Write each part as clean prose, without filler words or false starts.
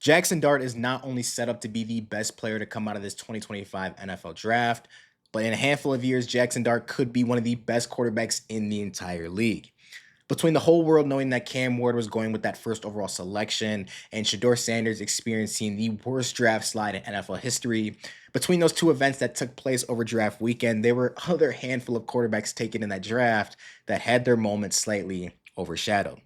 Jaxson Dart is not only set up to be the best player to come out of this 2025 NFL draft, but in a handful of years, Jaxson Dart could be one of the best quarterbacks in the entire league. Between the whole world knowing that Cam Ward was going with that first overall selection and Shador Sanders experiencing the worst draft slide in NFL history, between those two events that took place over draft weekend, there were other handful of quarterbacks taken in that draft that had their moments slightly overshadowed.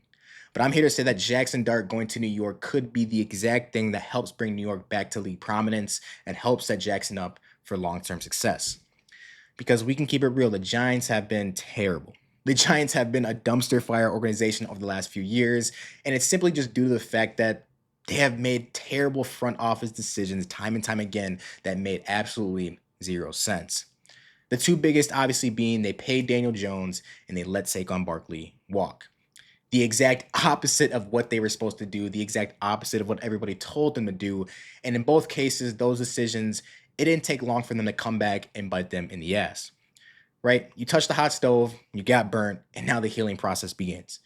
But I'm here to say that Jaxson Dart going to New York could be the exact thing that helps bring New York back to league prominence and helps set Jackson up for long-term success. Because we can keep it real, the Giants have been terrible. The Giants have been a dumpster fire organization over the last few years, and it's simply just due to the fact that they have made terrible front office decisions time and time again that made absolutely zero sense. The two biggest obviously being they paid Daniel Jones and they let Saquon Barkley walk. The exact opposite of what they were supposed to do, the exact opposite of what everybody told them to do. And in both cases, those decisions, it didn't take long for them to come back and bite them in the ass, right? You touch the hot stove, you got burnt, and now the healing process begins.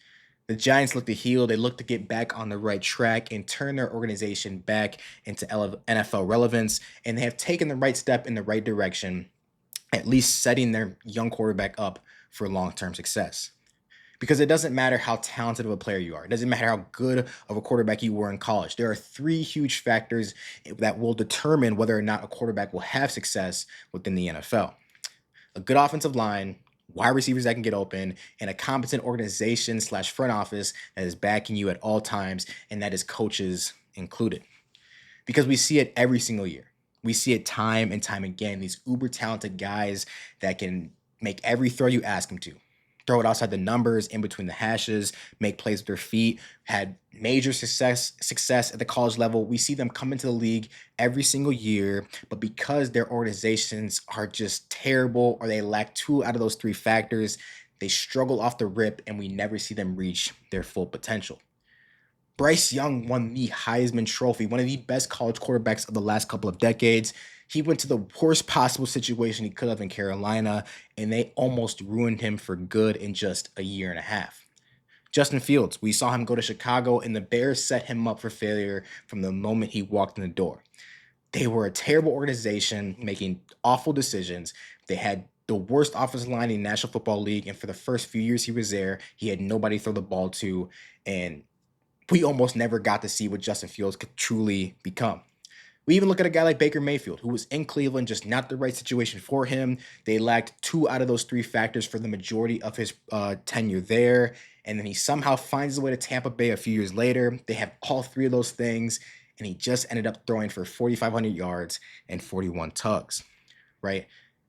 The Giants look to heal, they look to get back on the right track and turn their organization back into NFL relevance, and they have taken the right step in the right direction, at least setting their young quarterback up for long-term success. Because it doesn't matter how talented of a player you are. It doesn't matter how good of a quarterback you were in college. There are three huge factors that will determine whether or not a quarterback will have success within the NFL. A good offensive line, wide receivers that can get open, and a competent organization slash front office that is backing you at all times, and that is coaches included. Because we see it every single year. We see it time and time again. These uber talented guys that can make every throw you ask them to, throw it outside the numbers, in between the hashes, make plays with their feet, had major success at the college level. We see them come into the league every single year, but because their organizations are just terrible or they lack two out of those three factors, they struggle off the rip and we never see them reach their full potential. Bryce Young won the Heisman Trophy, one of the best college quarterbacks of the last couple of decades. He went to the worst possible situation he could have in Carolina, and they almost ruined him for good in just a year and a half. Justin Fields, we saw him go to Chicago, and the Bears set him up for failure from the moment he walked in the door. They were a terrible organization making awful decisions. They had the worst offensive line in the National Football League, and for the first few years he was there, he had nobody to throw the ball to, and we almost never got to see what Justin Fields could truly become. We even look at a guy like Baker Mayfield, who was in Cleveland, just not the right situation for him. They lacked two out of those three factors for the majority of his tenure there. And then he somehow finds his way to Tampa Bay a few years later. They have all three of those things, and he just ended up throwing for 4,500 yards and 41 tugs, right?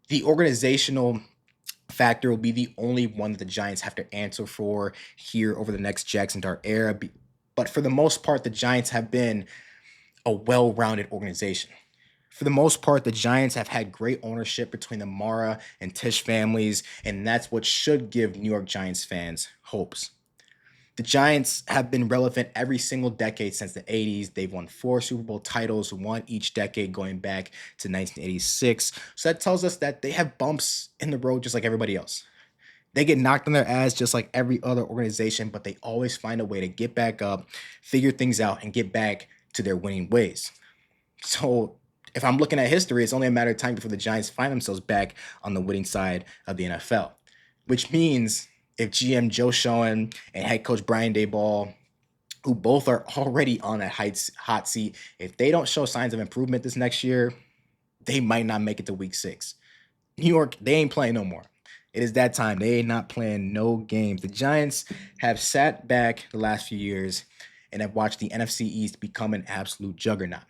The organizational factor will be the only one that the Giants have to answer for here over the next Jaxson Dart era. But for the most part, the Giants have been a well-rounded organization. For the most part, the Giants have had great ownership between the Mara and Tisch families, and that's what should give New York Giants fans hopes. The Giants have been relevant every single decade since the 80s. They've won 4 Super Bowl titles, one each decade going back to 1986. So that tells us that they have bumps in the road just like everybody else. They get knocked on their ass just like every other organization, but they always find a way to get back up, figure things out, and get back to their winning ways. So if I'm looking at history, it's only a matter of time before the Giants find themselves back on the winning side of the NFL, which means if GM Joe Schoen and head coach Brian Daboll, who both are already on a hot seat, if they don't show signs of improvement this next year, they might not make it to week 6. New York, they ain't playing no more. It is that time. They ain't not playing no games. The Giants have sat back the last few years and have watched the NFC East become an absolute juggernaut.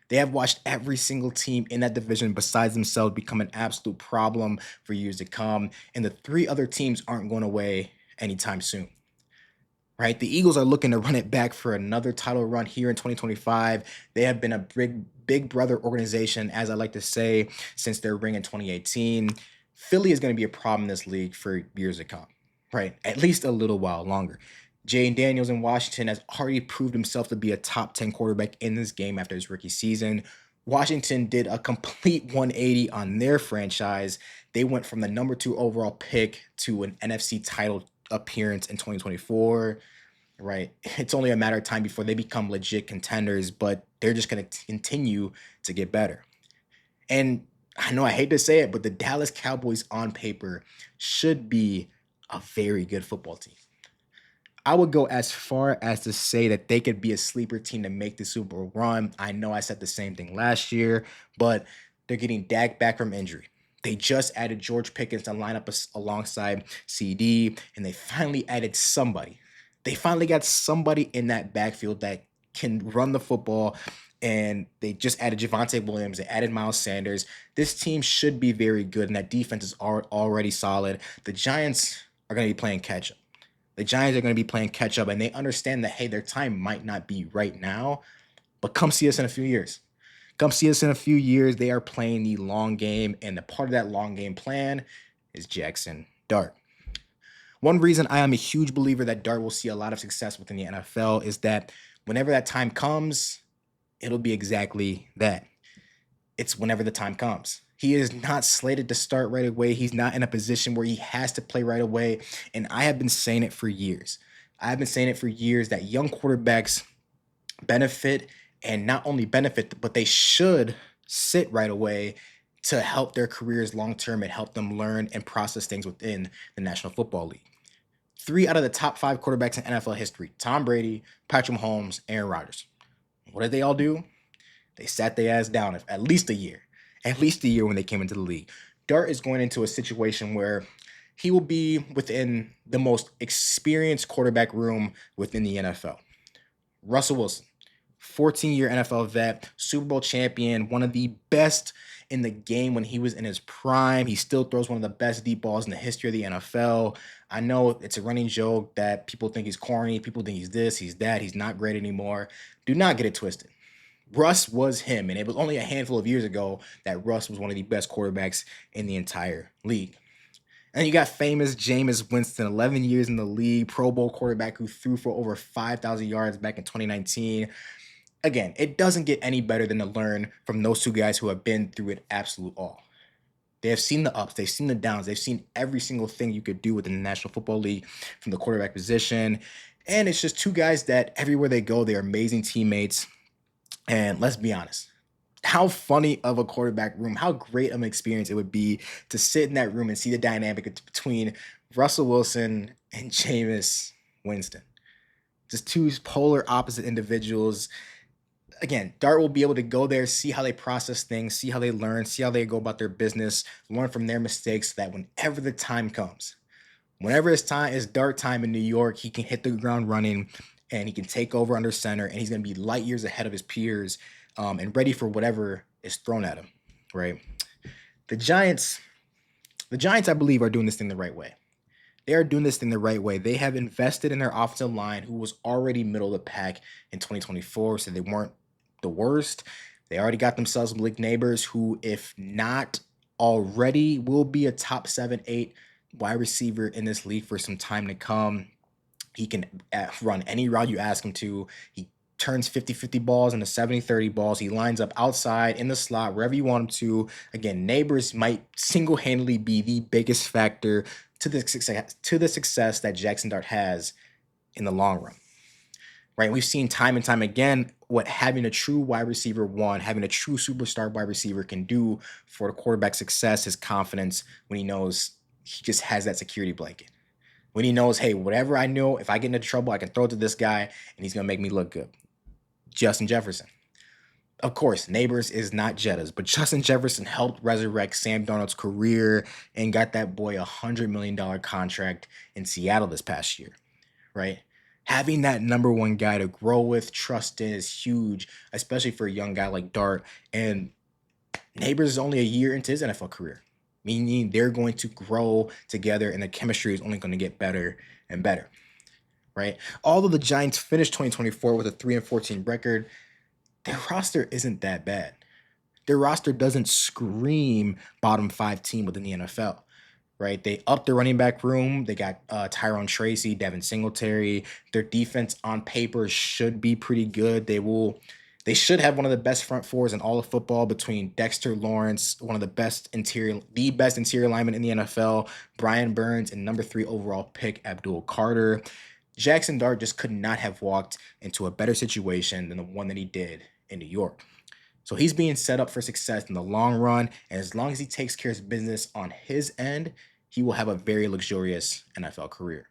They have watched every single team in that division besides themselves become an absolute problem for years to come, and the 3 other teams aren't going away anytime soon. Right? The Eagles are looking to run it back for another title run here in 2025. They have been a big brother organization, as I like to say, since their ring in 2018. Philly is going to be a problem in this league for years to come, right? At least a little while longer. Jay Daniels in Washington has already proved himself to be a top 10 quarterback in this game after his rookie season. Washington did a complete 180 on their franchise. They went from the number 2 overall pick to an NFC title appearance in 2024. right? It's only a matter of time before they become legit contenders, but they're just going to continue to get better. And I know I hate to say it, but the Dallas Cowboys on paper should be a very good football team. I would go as far as to say that they could be a sleeper team to make the Super Bowl run. I know I said the same thing last year, but they're getting Dak back from injury. They just added George Pickens to line up alongside CD, and they finally added somebody. They finally got somebody in that backfield that can run the football, and they just added Javonte Williams. They added Miles Sanders. This team should be very good, and that defense is already solid. The Giants are going to be playing catch up. The Giants are going to be playing catch up, and they understand that, hey, their time might not be right now, but come see us in a few years. Come see us in a few years. They are playing the long game, and the part of that long game plan is Jaxson Dart. One reason I am a huge believer that Dart will see a lot of success within the NFL is that whenever that time comes, it'll be exactly that. It's whenever the time comes. He is not slated to start right away. He's not in a position where he has to play right away. And I have been saying it for years. I've been saying it for years that young quarterbacks benefit, and not only benefit, but they should sit right away to help their careers long term and help them learn and process things within the National Football League. Three out of the top five quarterbacks in NFL history: Tom Brady, Patrick Mahomes, Aaron Rodgers. What did they all do? They sat their ass down at least a year. At least a year when they came into the league. Dart is going into a situation where he will be within the most experienced quarterback room within the NFL. Russell Wilson, 14-year NFL vet, Super Bowl champion, one of the best in the game when he was in his prime. He still throws one of the best deep balls in the history of the NFL. I know it's a running joke that people think he's corny, people think he's this, he's that, he's not great anymore. Do not get it twisted. Russ was him, and it was only a handful of years ago that Russ was one of the best quarterbacks in the entire league. And you got famous Jameis Winston, 11 years in the league, Pro Bowl quarterback who threw for over 5,000 yards back in 2019. Again, it doesn't get any better than to learn from those two guys who have been through it absolute all. They have seen the ups, they've seen the downs, they've seen every single thing you could do within the National Football League from the quarterback position. And it's just two guys that everywhere they go, they're amazing teammates. And let's be honest, how funny of a quarterback room, how great of an experience it would be to sit in that room and see the dynamic between Russell Wilson and Jameis Winston. Just two polar opposite individuals. Again, Dart will be able to go there, see how they process things, see how they learn, see how they go about their business, learn from their mistakes so that whenever the time comes, whenever it's Dart time in New York, he can hit the ground running and he can take over under center, and he's going to be light years ahead of his peers and ready for whatever is thrown at him, right? The Giants, I believe, are doing this thing the right way. They are doing this thing the right way. They have invested in their offensive line, who was already middle of the pack in 2024, so they weren't the worst. They already got themselves Malik Neighbors, who, if not already, will be a top 7, 8 wide receiver in this league for some time to come. He can run any route you ask him to. He turns 50-50 balls into 70-30 balls. He lines up outside, in the slot, wherever you want him to. Again, Neighbors might single-handedly be the biggest factor to the success that Jaxson Dart has in the long run. Right? We've seen time and time again what having a true wide receiver one, having a true superstar wide receiver can do for the quarterback's success, his confidence, when he knows he just has that security blanket. When he knows, hey, whatever I know, if I get into trouble, I can throw it to this guy and he's going to make me look good. Justin Jefferson. Of course, Neighbors is not Jettas, but Justin Jefferson helped resurrect Sam Darnold's career and got that boy a $100 million contract in Seattle this past year, right? Having that number one guy to grow with, trust in, is huge, especially for a young guy like Dart. And Neighbors is only a year into his NFL career, meaning they're going to grow together and the chemistry is only going to get better and better, right? Although the Giants finished 2024 with a 3-14 record, their roster isn't that bad. Their roster doesn't scream bottom 5 team within the NFL, right? They upped their running back room. They got Tyrone Tracy, Devin Singletary. Their defense on paper should be pretty good. They should have one of the best front fours in all of football between Dexter Lawrence, one of the best interior linemen in the NFL, Brian Burns, and number 3 overall pick Abdul Carter. Jaxson Dart just could not have walked into a better situation than the one that he did in New York. So he's being set up for success in the long run. And as long as he takes care of his business on his end, he will have a very luxurious NFL career.